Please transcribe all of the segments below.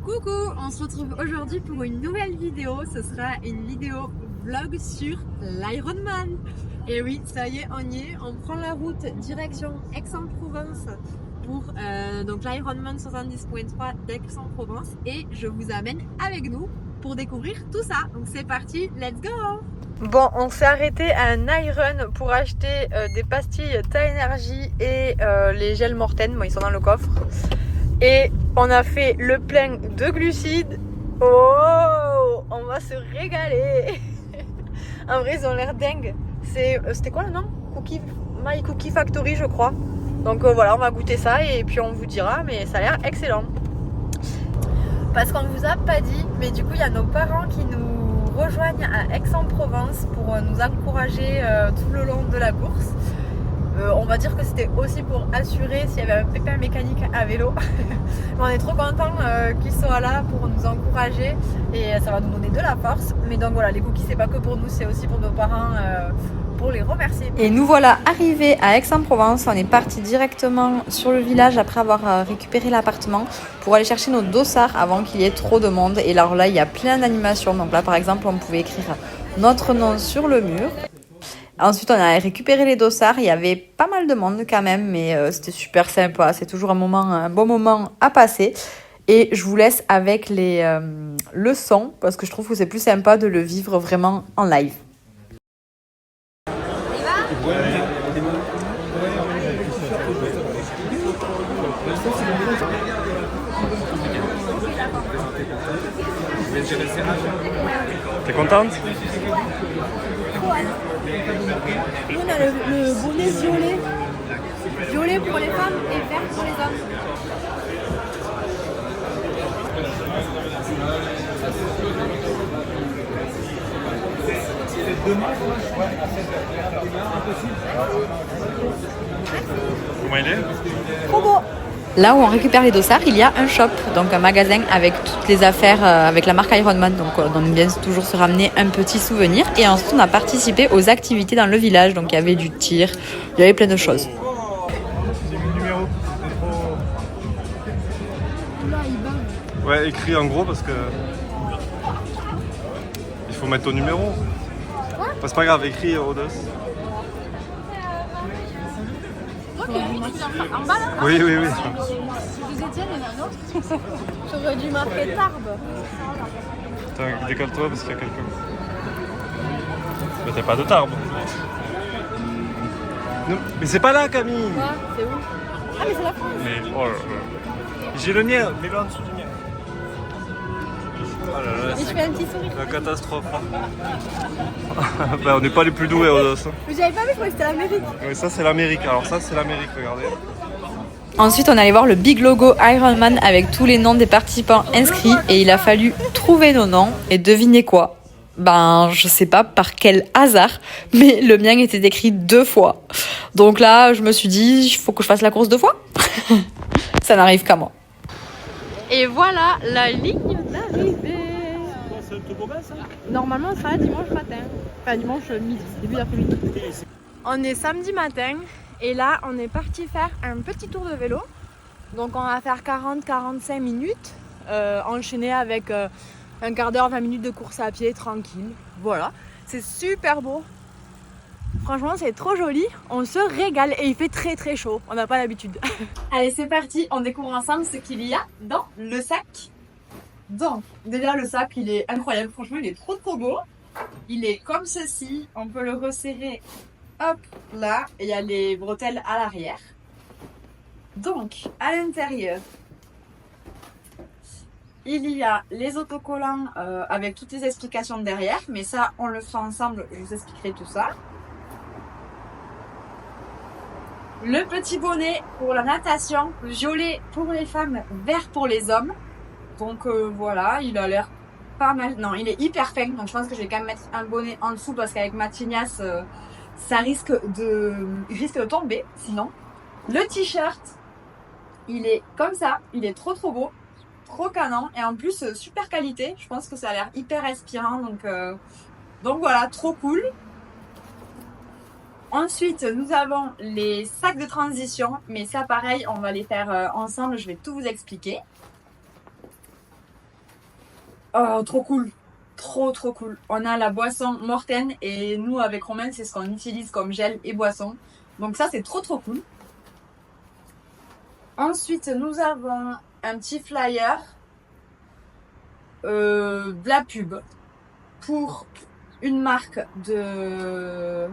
Coucou, on se retrouve aujourd'hui pour une nouvelle vidéo. Ce sera une vidéo vlog sur l'Ironman. Et oui, ça y est, on prend la route direction Aix-en-Provence pour donc l'Ironman 70.3 d'Aix-en-Provence. Et je vous amène avec nous pour découvrir tout ça. Donc c'est parti, let's go! Bon, on s'est arrêté à un iRun pour acheter des pastilles Ta Énergie et les gels Morten. Bon, ils sont dans le coffre. Et on a fait le plein de glucides. Oh, on va se régaler. En vrai, ils ont l'air dingues. C'était quoi le nom? My Cookie Factory, je crois. Donc voilà, on va goûter ça et puis on vous dira, mais ça a l'air excellent. Parce qu'on ne vous a pas dit, mais du coup, il y a nos parents qui nous rejoignent à Aix-en-Provence pour nous encourager tout le long de la course. On va dire que c'était aussi pour assurer s'il y avait un pépin mécanique à vélo. Mais on est trop contents qu'ils soient là pour nous encourager et ça va nous donner de la force. Mais donc voilà, les cookies c'est pas que pour nous, c'est aussi pour nos parents, pour les remercier. Et nous voilà arrivés à Aix-en-Provence. On est parti directement sur le village après avoir récupéré l'appartement pour aller chercher nos dossards avant qu'il y ait trop de monde. Et alors là, il y a plein d'animations. Donc là, par exemple, on pouvait écrire notre nom sur le mur. Ensuite, on a récupéré les dossards. Il y avait pas mal de monde quand même, mais c'était super sympa. C'est toujours un bon moment à passer. Et je vous laisse avec le son, parce que je trouve que c'est plus sympa de le vivre vraiment en live. T'es contente? Nous, on a le bonnet violet. Violet pour les femmes et vert pour les hommes. Comment il est? Trop beau! Là où on récupère les dossards, il y a un shop, donc un magasin avec toutes les affaires avec la marque Ironman. Donc on aime bien toujours se ramener un petit souvenir. Et ensuite on a participé aux activités dans le village. Donc il y avait du tir, il y avait plein de choses. C'est le numéro. Ouais, écrit en gros parce que il faut mettre ton numéro. Bah, c'est pas grave, écrit Rodos. En bas là? Oui. Vous Étienne, il y en a un autre. J'aurais dû marquer Tarbes. Attends, décale-toi parce qu'il y a quelqu'un. Mais t'as pas de Tarbes. Non, mais c'est pas là, Camille. Quoi? C'est où? Ah mais c'est la France. Mais oh là là. J'ai le mien, mets-le en dessous du mien. Oh là là, Et je fais un petit sourire. la catastrophe. Ben, on n'est pas les plus doués, Rodos. Mais j'avais pas vu, je croyais que c'était l'Amérique. Oui, ça c'est l'Amérique. Alors ça c'est l'Amérique, regardez. Ensuite, on allait voir le big logo Ironman avec tous les noms des participants inscrits et il a fallu trouver nos noms et devinez quoi? Ben, je sais pas par quel hasard, mais le mien était écrit 2 fois. Donc là, je me suis dit, il faut que je fasse la course 2 fois. Ça n'arrive qu'à moi. Et voilà la ligne d'arrivée. C'est le toboggan ça? Normalement, on sera là dimanche matin. Enfin, dimanche midi, début d'après-midi. On est samedi matin et là, on est parti faire un petit tour de vélo. Donc, on va faire 40-45 minutes, enchaîné avec un quart d'heure, 20 minutes de course à pied, tranquille. Voilà, c'est super beau. Franchement, c'est trop joli. On se régale et il fait très très chaud. On n'a pas l'habitude. Allez, c'est parti. On découvre ensemble ce qu'il y a dans le sac. Donc, déjà le sac, il est incroyable. Franchement, il est trop beau. Il est comme ceci. On peut le resserrer, hop, là. Et il y a les bretelles à l'arrière. Donc, à l'intérieur, il y a les autocollants avec toutes les explications derrière. Mais ça, on le fera ensemble. Je vous expliquerai tout ça. Le petit bonnet pour la natation, violet pour les femmes, vert pour les hommes. Donc voilà, il a l'air pas mal. Non, il est hyper fin. Donc je pense que je vais quand même mettre un bonnet en dessous parce qu'avec ma tignasse, ça risque de tomber sinon. Le t-shirt, il est comme ça. Il est trop beau, trop canon et en plus super qualité. Je pense que ça a l'air hyper inspirant. Donc voilà, trop cool. Ensuite, nous avons les sacs de transition, mais ça pareil, on va les faire ensemble, je vais tout vous expliquer. Oh, trop cool. Trop cool. On a la boisson Morten et nous avec Romain c'est ce qu'on utilise comme gel et boisson. Donc ça c'est trop cool. Ensuite nous avons un petit flyer de la pub pour une marque de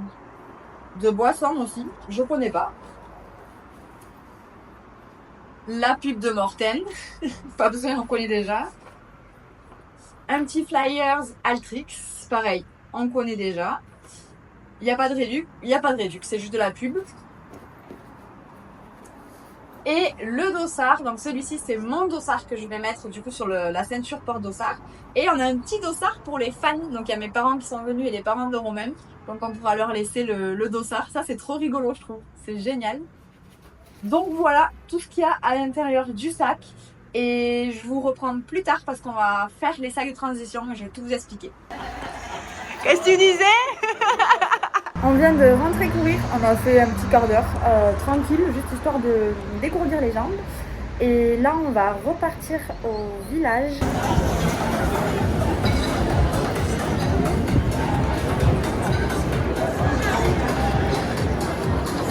boisson aussi. Je connais pas. La pub de Morten. Pas besoin, on connaît déjà. Un petit flyers Altrix, pareil, on connaît déjà. Il n'y a pas de réduc, c'est juste de la pub. Et le dossard, donc celui-ci c'est mon dossard que je vais mettre du coup sur la ceinture porte-dossard. Et on a un petit dossard pour les fans, donc il y a mes parents qui sont venus et les parents de Romain. Donc on pourra leur laisser le dossard, ça c'est trop rigolo je trouve, c'est génial. Donc voilà tout ce qu'il y a à l'intérieur du sac. Et je vous reprends plus tard parce qu'on va faire les sacs de transition et je vais tout vous expliquer. Qu'est-ce que tu disais? On vient de rentrer courir, on a fait un petit quart d'heure tranquille, juste histoire de dégourdir les jambes. Et là on va repartir au village.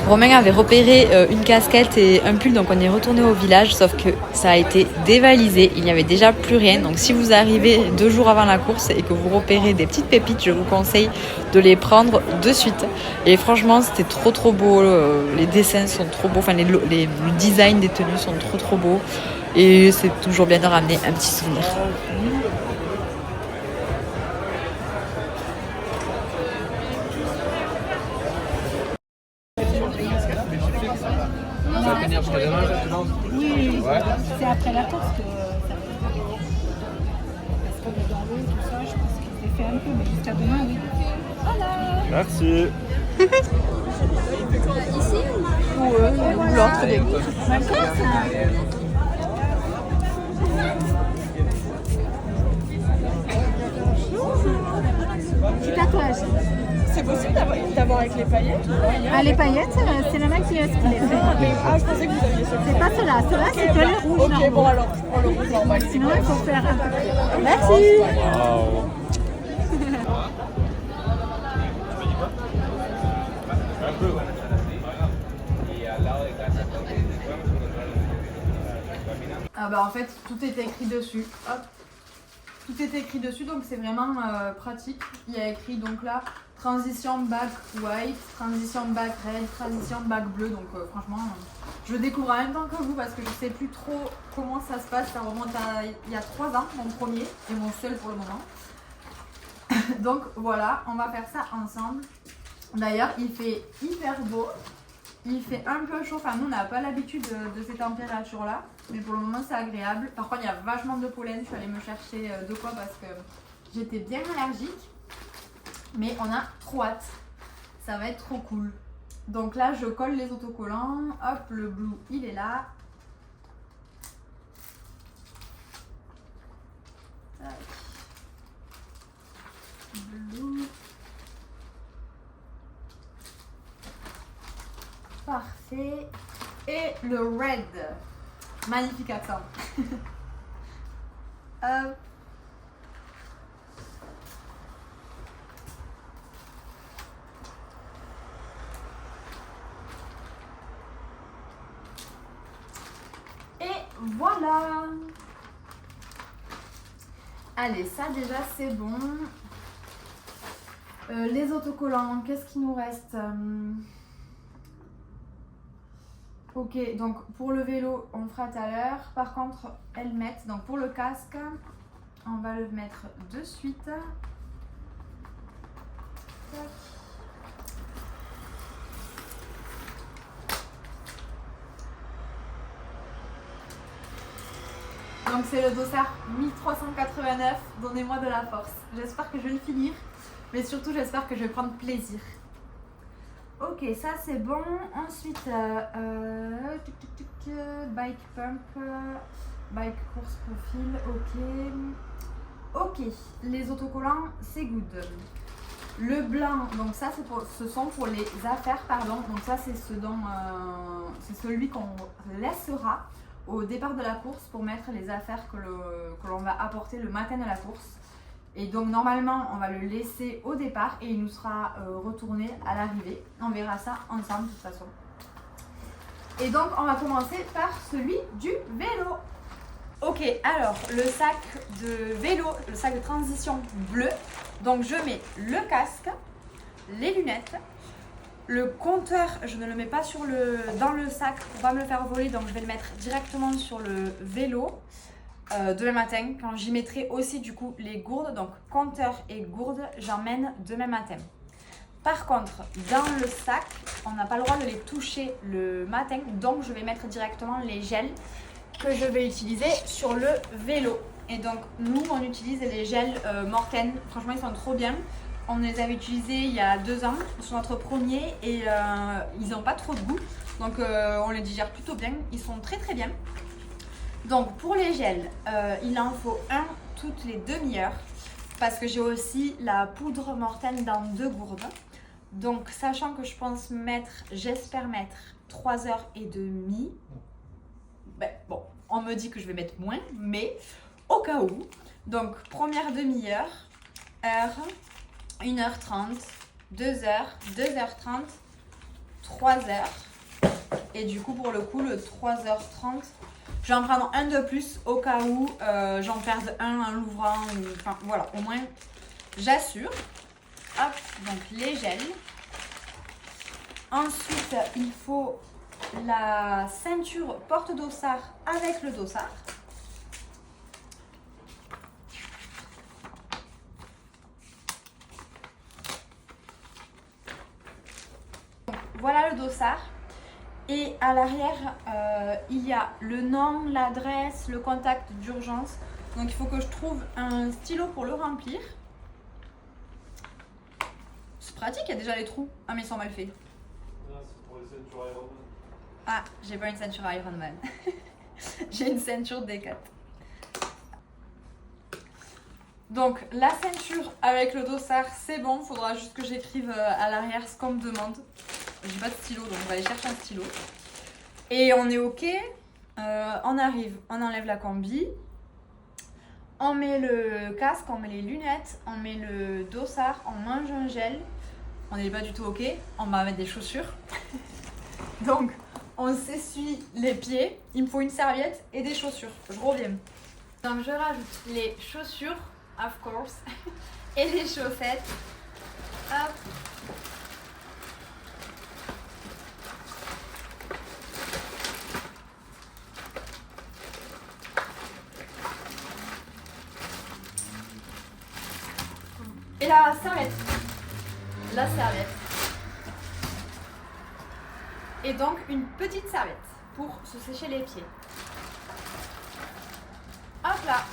Romain avait repéré une casquette et un pull, donc on est retourné au village, sauf que ça a été dévalisé, il n'y avait déjà plus rien. Donc si vous arrivez 2 jours avant la course et que vous repérez des petites pépites, je vous conseille de les prendre de suite. Et franchement c'était trop beau, les dessins sont trop beaux, enfin le design des tenues sont trop beaux. Et c'est toujours bien de ramener un petit souvenir. Ça va tenir jusqu'à demain, tu penses? Oui, Ouais. c'est après la course que ça va être parce qu'on est dans l'eau, tout ça, je pense qu'il s'est fait un peu, mais jusqu'à demain, oui. Merci. Ou l'autre des Petit tatouage. C'est possible d'avoir avec les paillettes? Ah, les paillettes, c'est le mec qui a ce qu'il les fait. Ah, je pensais que vous aviez ça. C'est pas cela, cela c'est que les rouges. Ok, bon alors, je prends le rouge normal. Sinon, il faut faire un peu plus. Merci. Waouh. Un peu, ouais. Ah bah en fait tout est écrit dessus. Hop. Tout est écrit dessus donc c'est vraiment pratique. Il y a écrit donc là transition back white, transition back red, transition back bleu. Donc franchement je découvre en même temps que vous parce que je sais plus trop comment ça se passe. Ça remonte à il y a 3 ans mon premier et mon seul pour le moment. Donc voilà, on va faire ça ensemble. D'ailleurs il fait hyper beau. Il fait un peu chaud, enfin nous on n'a pas l'habitude de ces températures là, mais pour le moment c'est agréable. Par contre il y a vachement de pollen, je suis allée me chercher de quoi parce que j'étais bien allergique. Mais on a trop hâte, ça va être trop cool. Donc là je colle les autocollants, hop le blue il est là. Tac. Blue. Parfait. Et le red. Magnifique accent. Hop. Et voilà. Allez, ça déjà c'est bon. Les autocollants, qu'est-ce qu'il nous reste? Ok, donc pour le vélo, on fera tout à l'heure. Par contre, helmet, donc pour le casque, on va le mettre de suite. Tac. Donc c'est le dossard 1389, donnez-moi de la force. J'espère que je vais le finir, mais surtout j'espère que je vais prendre plaisir. Ok, ça c'est bon. Ensuite, bike pump, bike course profil, ok. Ok, les autocollants, c'est good. Le blanc, donc ça c'est pour, ce sont pour les affaires, pardon. Donc ça c'est ce dont, c'est celui qu'on laissera au départ de la course pour mettre les affaires que l'on va apporter le matin de la course. Et donc normalement on va le laisser au départ et il nous sera retourné à l'arrivée. On verra ça ensemble de toute façon. Et donc on va commencer par celui du vélo. Ok, alors le sac de vélo, le sac de transition bleu. Donc je mets le casque, les lunettes, le compteur, je ne le mets pas dans le sac pour pas me le faire voler, donc je vais le mettre directement sur le vélo demain matin, quand j'y mettrai aussi du coup les gourdes. Donc compteur et gourdes, j'emmène demain matin. Par contre, dans le sac, on n'a pas le droit de les toucher le matin, donc je vais mettre directement les gels que je vais utiliser sur le vélo. Et donc nous, on utilise les gels Morten, franchement ils sont trop bien. On les avait utilisés il y a 2 ans sur notre premier et ils n'ont pas trop de goût, donc on les digère plutôt bien, ils sont très très bien. Donc pour les gels, il en faut un toutes les demi-heures parce que j'ai aussi la poudre Morten dans 2 gourdes. Donc sachant que je pense j'espère mettre 3h30, ben, bon, on me dit que je vais mettre moins, mais au cas où. Donc première demi-heure, 1h30, 2h, 2h30, 3h. Et du coup pour le coup le 3h30, je vais en prendre un de plus au cas où j'en perde un en l'ouvrant. Enfin voilà, au moins j'assure. Hop, donc les gels. Ensuite, il faut la ceinture porte-dossard avec le dossard. Voilà le dossard. Et à l'arrière, il y a le nom, l'adresse, le contact d'urgence. Donc il faut que je trouve un stylo pour le remplir. C'est pratique, il y a déjà les trous. Ah mais ils sont mal faits. Non, c'est pour les ceintures Ironman. Ah, j'ai pas une ceinture Ironman. J'ai une ceinture Decat. Donc la ceinture avec le dossard, c'est bon. Faudra juste que j'écrive à l'arrière ce qu'on me demande. J'ai pas de stylo, donc on va aller chercher un stylo. Et on est ok. On arrive, on enlève la combi. On met le casque, on met les lunettes, on met le dossard, on mange un gel. On n'est pas du tout ok. On va mettre des chaussures. Donc, on s'essuie les pieds. Il me faut une serviette et des chaussures. Je reviens. Donc, je rajoute les chaussures, of course, et les chaussettes. Hop. Et la serviette. La serviette. Et donc une petite serviette pour se sécher les pieds. Hop là.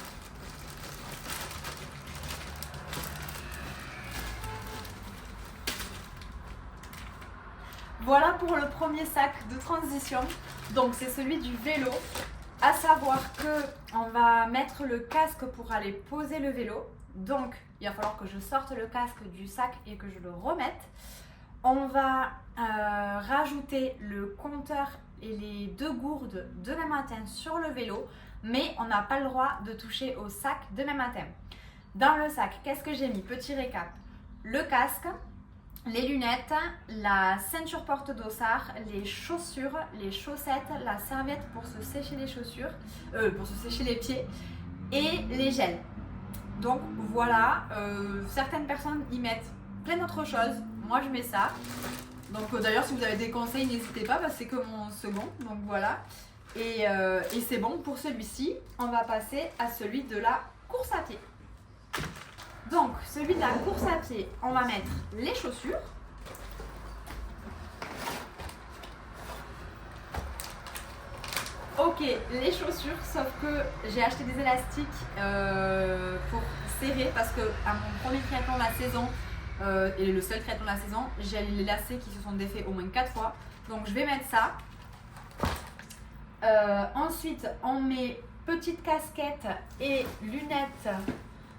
Voilà pour le premier sac de transition. Donc c'est celui du vélo. À savoir que on va mettre le casque pour aller poser le vélo. Donc il va falloir que je sorte le casque du sac et que je le remette. On va rajouter le compteur et les 2 gourdes demain matin sur le vélo, mais on n'a pas le droit de toucher au sac demain matin. Dans le sac, qu'est-ce que j'ai mis? Petit récap. Le casque, les lunettes, la ceinture porte-dossard, les chaussures, les chaussettes, la serviette pour se sécher les chaussures, pour se sécher les pieds et les gels. Donc voilà, certaines personnes y mettent plein d'autres choses. Moi je mets ça. Donc d'ailleurs si vous avez des conseils n'hésitez pas parce que c'est que mon second. Donc voilà. Et c'est bon pour celui-ci. On va passer à celui de la course à pied. Donc celui de la course à pied, on va mettre les chaussures. Ok, les chaussures, sauf que j'ai acheté des élastiques pour serrer parce que à mon premier triathlon de la saison et le seul triathlon de la saison, j'ai les lacets qui se sont défaits au moins 4 fois. Donc je vais mettre ça. Ensuite, on met petite casquette et lunettes.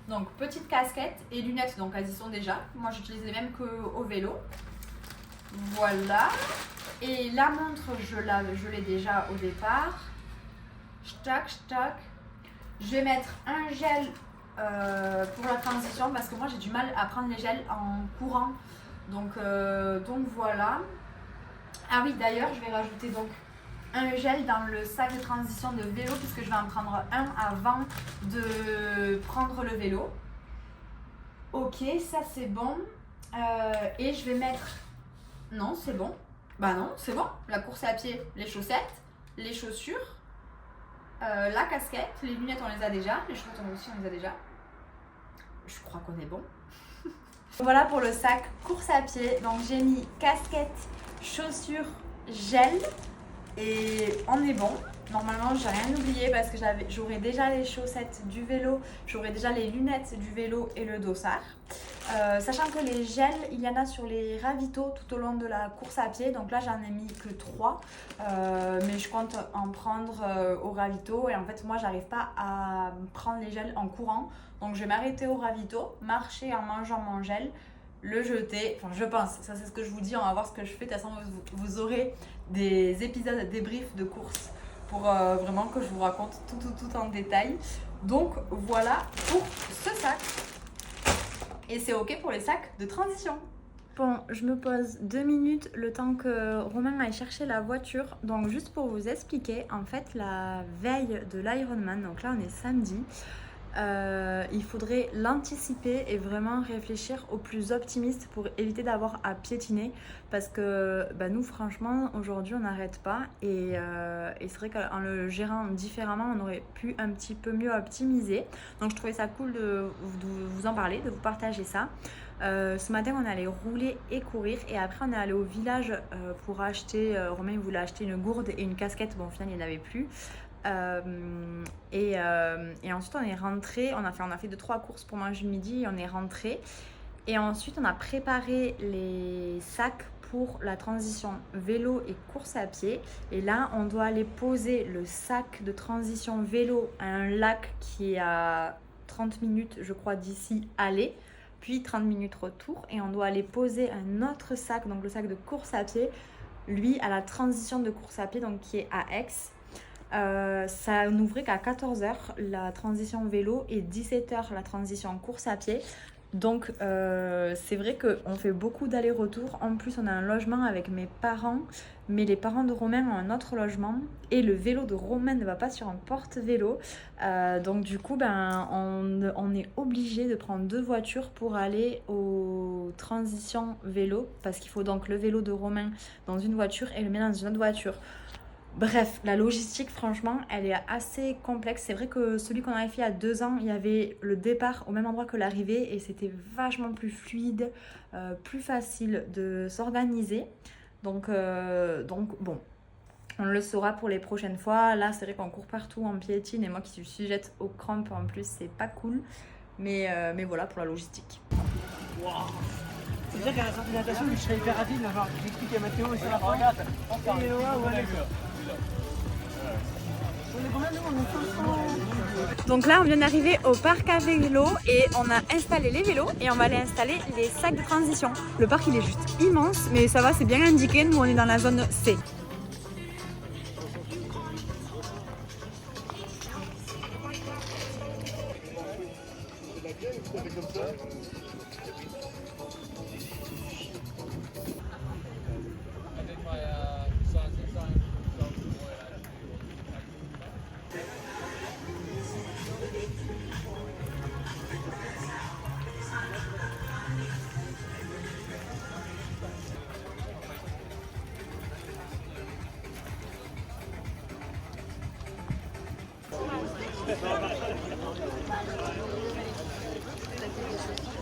Donc petite casquette et lunettes, donc elles y sont déjà. Moi j'utilise les mêmes qu'au vélo. Voilà. Et la montre, je l'ai déjà au départ. Je vais mettre un gel pour la transition parce que moi j'ai du mal à prendre les gels en courant. Donc voilà. Ah oui, d'ailleurs, je vais rajouter donc un gel dans le sac de transition de vélo puisque je vais en prendre un avant de prendre le vélo. Ok, ça c'est bon. Et je vais mettre... Non, c'est bon. Bah non, c'est bon. La course à pied, les chaussettes, les chaussures, la casquette, les lunettes on les a déjà, les chaussettes aussi on les a déjà. Je crois qu'on est bon. Voilà pour le sac course à pied. Donc j'ai mis casquette, chaussures, gel et on est bon. Normalement j'ai rien oublié parce que j'aurai déjà les chaussettes du vélo, j'aurai déjà les lunettes du vélo et le dossard. Sachant que les gels, il y en a sur les ravitaux tout au long de la course à pied. Donc là j'en ai mis que 3 mais je compte en prendre au ravito. Et en fait moi j'arrive pas à prendre les gels en courant. Donc je vais m'arrêter au ravito, marcher en mangeant mon gel, le jeter, enfin je pense, ça c'est ce que je vous dis, on va voir ce que je fais. De toute façon vous aurez des épisodes débriefs de course pour vraiment que je vous raconte tout en détail. Donc voilà pour ce sac. Et c'est ok pour les sacs de transition. Bon, je me pose 2 minutes le temps que Romain aille chercher la voiture. Donc juste pour vous expliquer, en fait la veille de l'Ironman, donc là on est samedi, il faudrait l'anticiper et vraiment réfléchir au plus optimiste pour éviter d'avoir à piétiner parce que nous franchement aujourd'hui on n'arrête pas et c'est vrai qu'en le gérant différemment on aurait pu un petit peu mieux optimiser. Donc je trouvais ça cool de vous en parler, de vous partager ça. Ce matin on allait rouler et courir et après on est allé au village pour acheter, Romain voulait acheter une gourde et une casquette, bon au final il n'y en avait plus. Et ensuite on est rentré, on a fait 2-3 courses pour manger le midi et on est rentré et ensuite on a préparé les sacs pour la transition vélo et course à pied et là on doit aller poser le sac de transition vélo à un lac qui est à 30 minutes je crois d'ici aller, puis 30 minutes retour et on doit aller poser un autre sac, donc le sac de course à pied, lui à la transition de course à pied donc qui est à Aix. Ça n'ouvrait qu'à 14h la transition vélo et 17h la transition course à pied. Donc c'est vrai qu'on fait beaucoup d'allers-retours. En plus on a un logement avec mes parents, mais les parents de Romain ont un autre logement et le vélo de Romain ne va pas sur un porte-vélo. Donc du coup on est obligé de prendre 2 voitures pour aller aux transitions vélo parce qu'il faut donc le vélo de Romain dans une voiture et le mien dans une autre voiture. Bref, la logistique, franchement, elle est assez complexe. C'est vrai que celui qu'on avait fait il y a 2 ans, il y avait le départ au même endroit que l'arrivée et c'était vachement plus fluide, plus facile de s'organiser. Donc bon, on le saura pour les prochaines fois. Là, c'est vrai qu'on court partout, on piétine et moi qui suis sujette aux crampes en plus, c'est pas cool. Mais voilà pour la logistique. Wow. C'est-à-dire qu'à la sortie de natation, je serais hyper rapide, genre j'explique à Mathéo et ça va pas. Et Donc là on vient d'arriver au parc à vélo et on a installé les vélos et on va aller installer les sacs de transition. Le parc il est juste immense mais ça va, c'est bien indiqué, nous on est dans la zone C.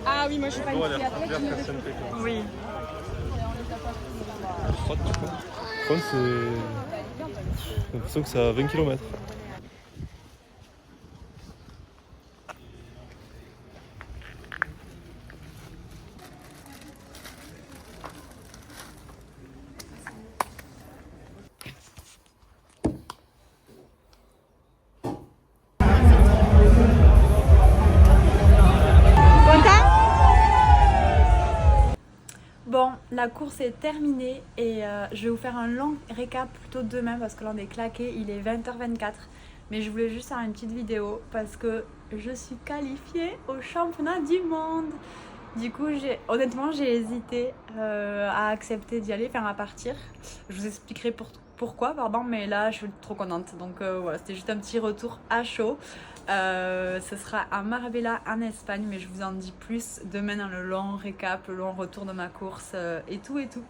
Ah oui, moi je suis pas une Bon, fille athlète, je me personne fait quoi. Oui. Frotte, tu crois. Frotte, c'est... J'ai l'impression que c'est à 20 km. Bon, la course est terminée et je vais vous faire un long récap plutôt demain parce que là on est claqué, il est 20h24. Mais je voulais juste faire une petite vidéo parce que je suis qualifiée au championnat du monde. Du coup, honnêtement, j'ai hésité à accepter d'y aller, enfin à partir. Je vous expliquerai pourquoi, pardon, mais là, je suis trop contente. Donc voilà, c'était juste un petit retour à chaud. Ce sera à Marbella en Espagne, mais je vous en dis plus demain dans le long récap, le long retour de ma course et tout et tout.